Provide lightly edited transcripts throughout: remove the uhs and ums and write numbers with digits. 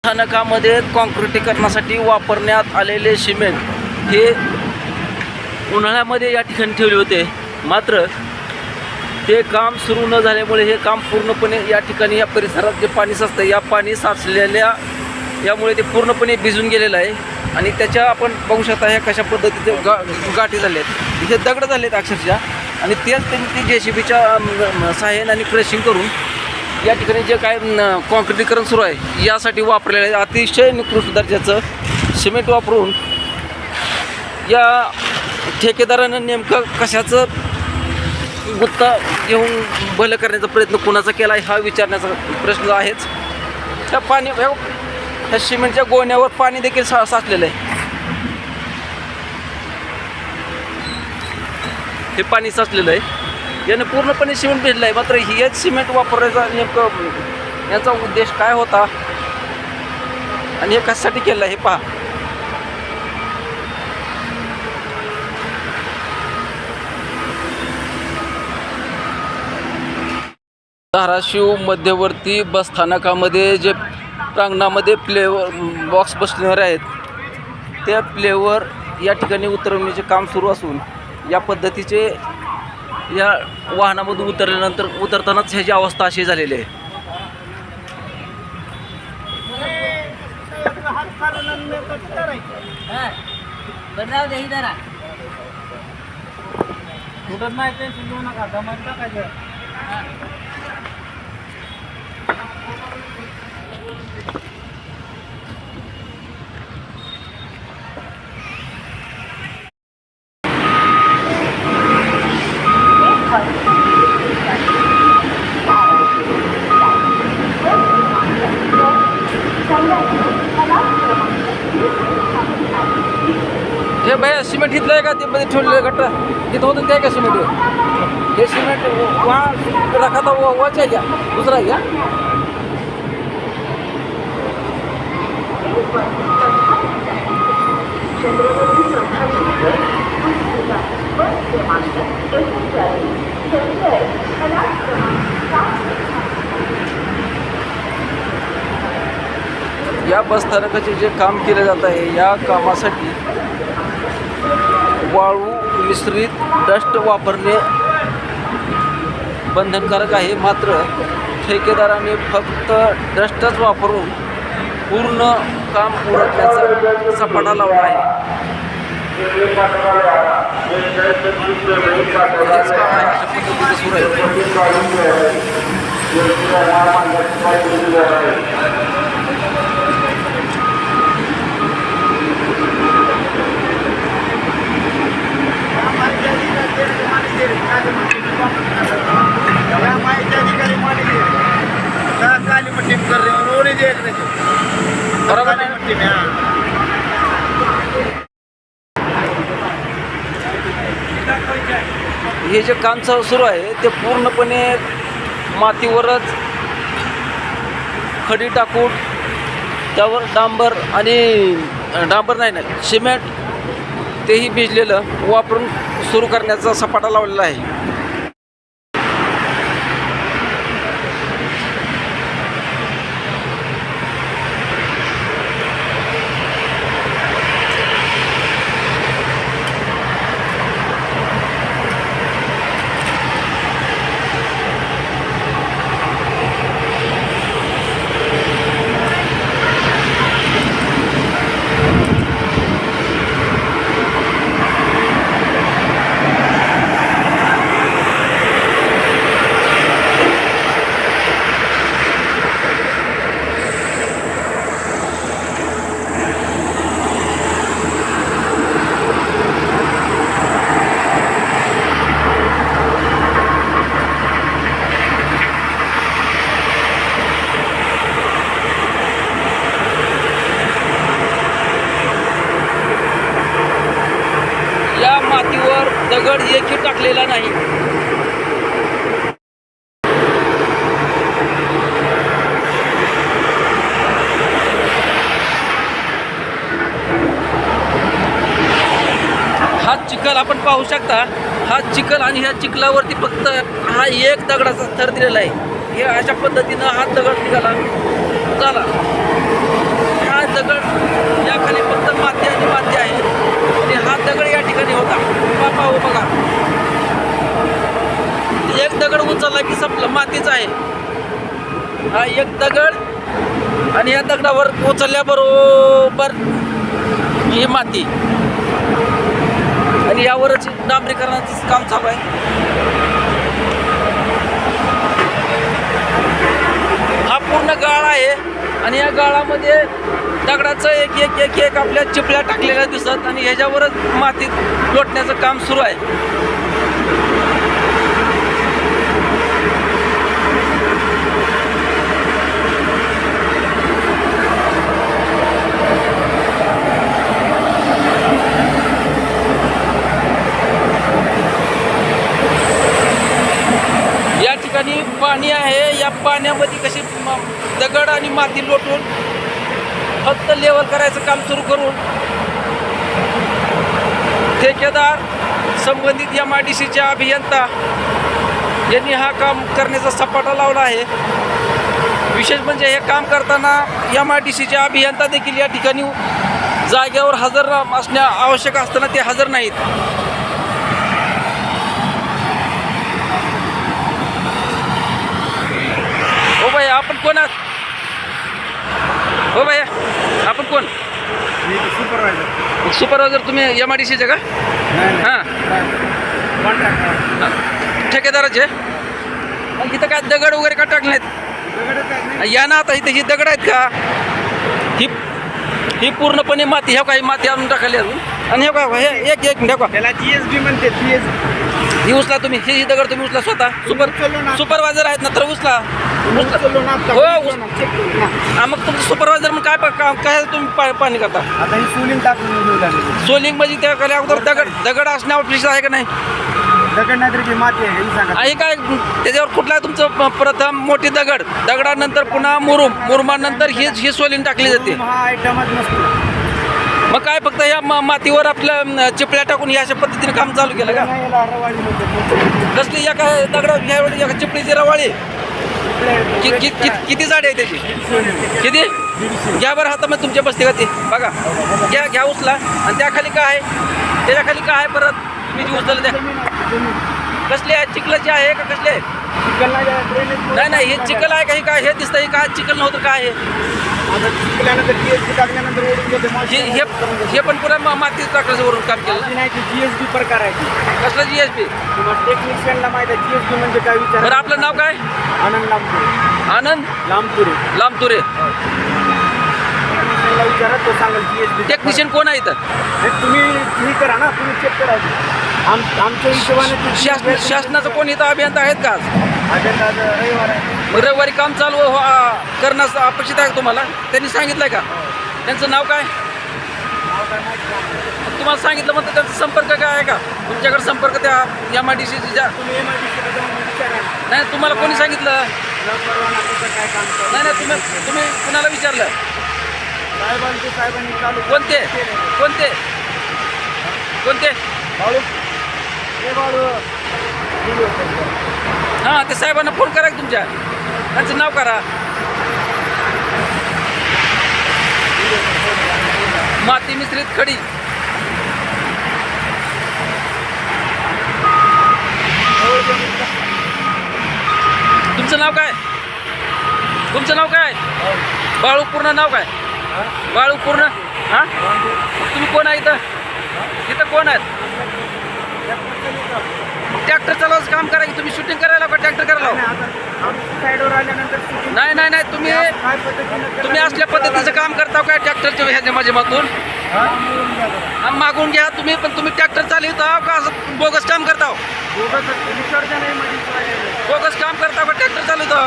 स्थानकामध्ये काँक्रिटीकरणासाठी वापरण्यात आलेले सिमेंट हे उन्हाळ्यामध्ये या ठिकाणी ठेवले होते. मात्र ते काम सुरू न झाल्यामुळे हे काम पूर्णपणे या ठिकाणी या परिसरात जे पाणी साचतं या पाणी साचलेल्या यामुळे ते पूर्णपणे भिजून गेलेलं आहे. आणि त्याच्या आपण बघू शकता ह्या कशा पद्धतीचे गाठी झाले आहेत, इथे दगड झाले आहेत अक्षरशः. आणि तेच त्यांनी ती JCBच्या सहाय्याने आणि क्रशिंग करून या ठिकाणी जे काय काँक्रिटीकरण सुरू आहे यासाठी वापरलेलं आहे. अतिशय निकृष्ट दर्जाचं सिमेंट वापरून या ठेकेदारानं नेमकं कशाचं गुत्ता घेऊन भलं करण्याचा प्रयत्न कोणाचा केला आहे हा विचारण्याचा प्रश्न आहेच. त्या पाणी त्या सिमेंटच्या गोण्यावर पाणी देखील साचलेलं आहे. हे पाणी साचलेलं आहे, याने पूर्णपणे सिमेंट भिजलं आहे. मात्र हेच सिमेंट वापरायचा नेमकं याचा उद्देश काय होता आणि हे कशासाठी केलं आहे हे पहा. धाराशिव मध्यवर्ती बस स्थानकामध्ये जे प्रांगणामध्ये प्लेवर बॉक्स बसणारे आहेत त्या प्लेवर या ठिकाणी उतरवण्याचे काम सुरू असून या पद्धतीचे या वाहनामधून उतरल्यानंतर उतरतानाच ह्याची अवस्था अशी झालेली आहे. हे भैया सिमेंट इथलं आहे का ते मध्ये ठेवलेलं गट्टा तिथं होतं ते आहे का सिमेंट? हे सिमेंट वहाँ रखा था वो वच है क्या दूसरा है क्या? या बसस्थानकाचे जे काम केले जात आहे या कामासाठी वाळू मिश्रित डस्ट वापरणे बंधनकारक आहे. मात्र ठेकेदाराने फक्त डस्टच वापरून पूर्ण काम उरकण्याचा सपाटा लावला आहे. हेच काम आहे अशा पद्धतीचं सुरू आहे. हे जे काम सुरू आहे ते पूर्णपणे मातीवरच खडी टाकून त्यावर डांबर नाही सिमेंट तेही भिजलेलं वापरून सुरू करण्याचा सपाटा लावलेला आहे. मातीवर दगड एकही टाकलेला नाही. हा चिखल आपण पाहू शकता. हा चिखल आणि ह्या चिखलावरती फक्त हा एक दगडाचा थर दिलेला आहे. हे अशा पद्धतीनं हा दगड निघाला झाला. हा एक दगड आणि या दगडावर उचलल्याबरोबर ही माती आणि यावरच डांबरीकरणाचं काम चालू आहे. हा पूर्ण गाळ आहे आणि या गाळामध्ये दगडाचं एक एक एक एक आपल्या चिपळ्या टाकलेल्या दिसत आणि ह्याच्यावरच माती लोटण्याचं काम सुरू आहे. या ठिकाणी पाणी आहे. या पाण्यामध्ये कशी दगड आणि माती लोटून फक्त लेवल करायचं काम सुरू करून ठेकेदार संबंधित MIDCच्या अभियंता यांनी हा काम करण्याचा सपाटा लावला आहे. विशेष म्हणजे हे काम करताना MIDCचे अभियंता देखील या ठिकाणी जागेवर हजर असणे आवश्यक असताना ते हजर नाहीत. हो भैया आपण कोण आहात? हो भैया आपण कोण? सुपरवायझर तुम्ही MIDCचे का? हां ठेकेदाराचे. मग इथं काय दगड वगैरे का टाकले आहेत? या ना आता इथं ही दगड आहेत का? ही पूर्णपणे माती. ह्या काही माती आणून टाकली अजून आणि हे एक एक ढेका त्याला GSB म्हणते. ही उचला तुम्ही. ही दगड तुम्ही उचला स्वतः. सुपरवायझर आहेत ना तर उचला. हो हा मग तुमचं सुपरवायझर मग काय तुम्ही पाणी करता? आता ही सोलिंग टाकून सोलिंग म्हणजे त्या खाली अगोदर दगड असणे अपेक्षित आहे का नाही? दगड नाही तरी माती आहे सांगा. आहे काय त्याच्यावर कुठला तुमचं प्रथम मोठी दगडानंतर पुन्हा मुरुमानंतर ही सोलिंग टाकली जाते. हा आयटमच नसतो. मग काय फक्त या मातीवर आपल्या चिपळ्या टाकून या अशा पद्धतीने काम चालू केलं का? कसली या काय दगड चिपळीची रवाळी किती झाडे आहे त्याची? किती? घ्या बरं हातामध्ये तुमच्या बसते का ते बघा. घ्या उचला आणि त्याखाली काय आहे? त्याच्याखाली काय आहे परत मी जी उचललं त्या कसली आहे? चिखलाची आहे का कसली आहे? नाही हे चिखल आहे का? हे काय हे दिसतं? हे काय चिखल नव्हतं काय हे पण पुरा माती टाकायचं वरून काम केलं. GSB प्रकार आहे. कसलं GSB? टेक्निशियनला माहिती आहे GSB म्हणजे काय विचार. बरं आपलं नाव काय? आनंद लांबतुरे. आनंद लांबतुरे. टेक्निशियनला विचारा तो सांगेल GSB. टेक्निशियन कोण आहे इथं? तुम्ही हे करा ना. तुम्ही चेक करा. आमच्या हिशोबाने शासनाचं कोण इथं अभियंता आहेत का? अजेंडा रविवार आहे. रविवारी काम चालू करणं अपेक्षित आहे तुम्हाला? त्यांनी सांगितलंय का? त्यांचं नाव काय? तुम्हाला सांगितलं म्हणतं त्यांचा संपर्क काय आहे का? तुमच्याकडे संपर्क त्या MIDCच्या? नाही तुम्हाला कोणी सांगितलं? नाही तुम्ही कुणाला विचारलं? साहेबांनी चालू. कोणते? हां ते साहेबांना फोन करा की तुमच्या. त्यांचं नाव करा. माती मिश्रित खडी. तुमचं नाव काय? बाळू पूर्ण नाव काय? बाळू पूर्ण. हां तुम्ही कोण आहे इथं कोण आहेत? ट्रॅक्टर चालवायचं काम करा की तुम्ही शूटिंग करायला का ट्रॅक्टर करायला? नाही तुम्ही असल्या पद्धतीचं काम करता काय ट्रॅक्टरच्या ह्याच्या माध्यमातून? मागून घ्या तुम्ही. पण तुम्ही ट्रॅक्टर चालवता का असं बोगस काम करता? बोगस काम करता का ट्रॅक्टर चालवता?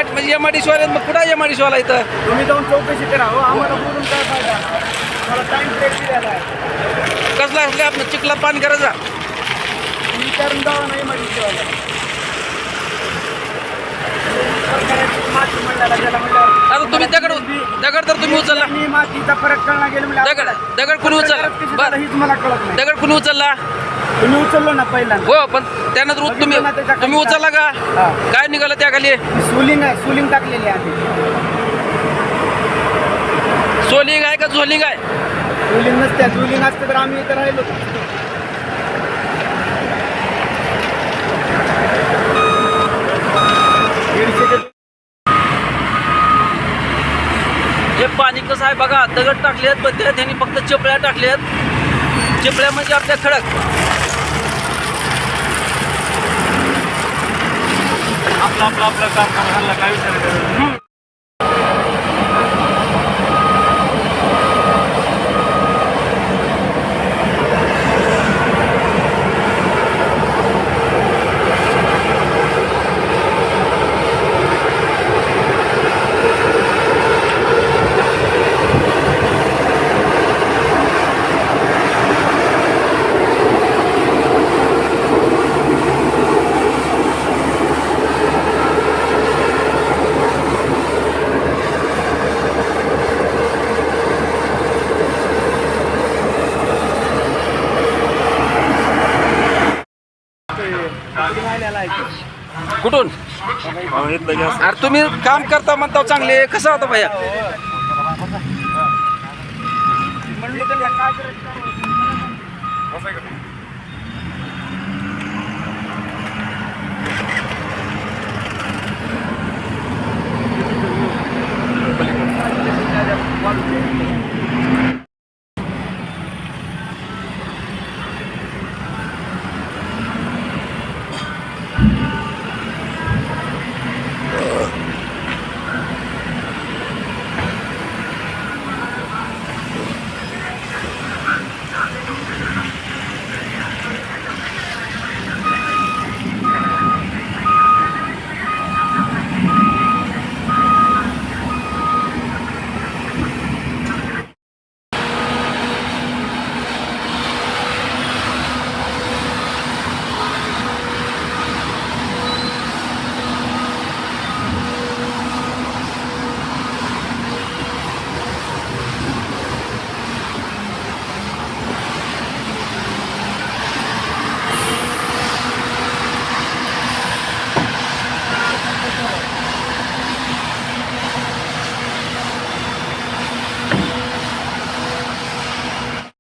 म्हणजे MIDC वाले. मग कुठं MIDC वाला इथं? तुम्ही जाऊन चौकशी करा. हो आम्हाला बोलून काय फायदा? मला टाइम ब्रेक दिलेला आहे. कसला असले आपण चिखलात पाणी करायचा? विचारून जावा नाही MIDC वाला. आता तुम्ही दगड तर तुम्ही उचलला. मातीचा फरक कळला गेला. दगड कोणी उचलला? हीच मला कळत नाही. दगड कोणी उचलला? तुम्ही उचललो ना पहिल्यांदा. हो पण त्यानंतर तुम्ही उचलला का? काय निघालं त्या खाली? सोलिंग टाकलेली आहे. सोलिंग आहे का झोलिंग आहे? सोलिंग नसते. सोलिंग असते तर आम्ही इथं राहिलो. पाणी कसं आहे बघा, दगड टाकले आहेत पण त्यांनी फक्त चिपळ्या टाकल्या आहेत. चिपळ्या म्हणजे आपल्या खडक. आपलं काम करायला काय विचार करायचं. कुठून? अरे तुम्ही काम करता म्हणता चांगले, कसं होतं भैया? म्हणलं त्यांना काय करायचं.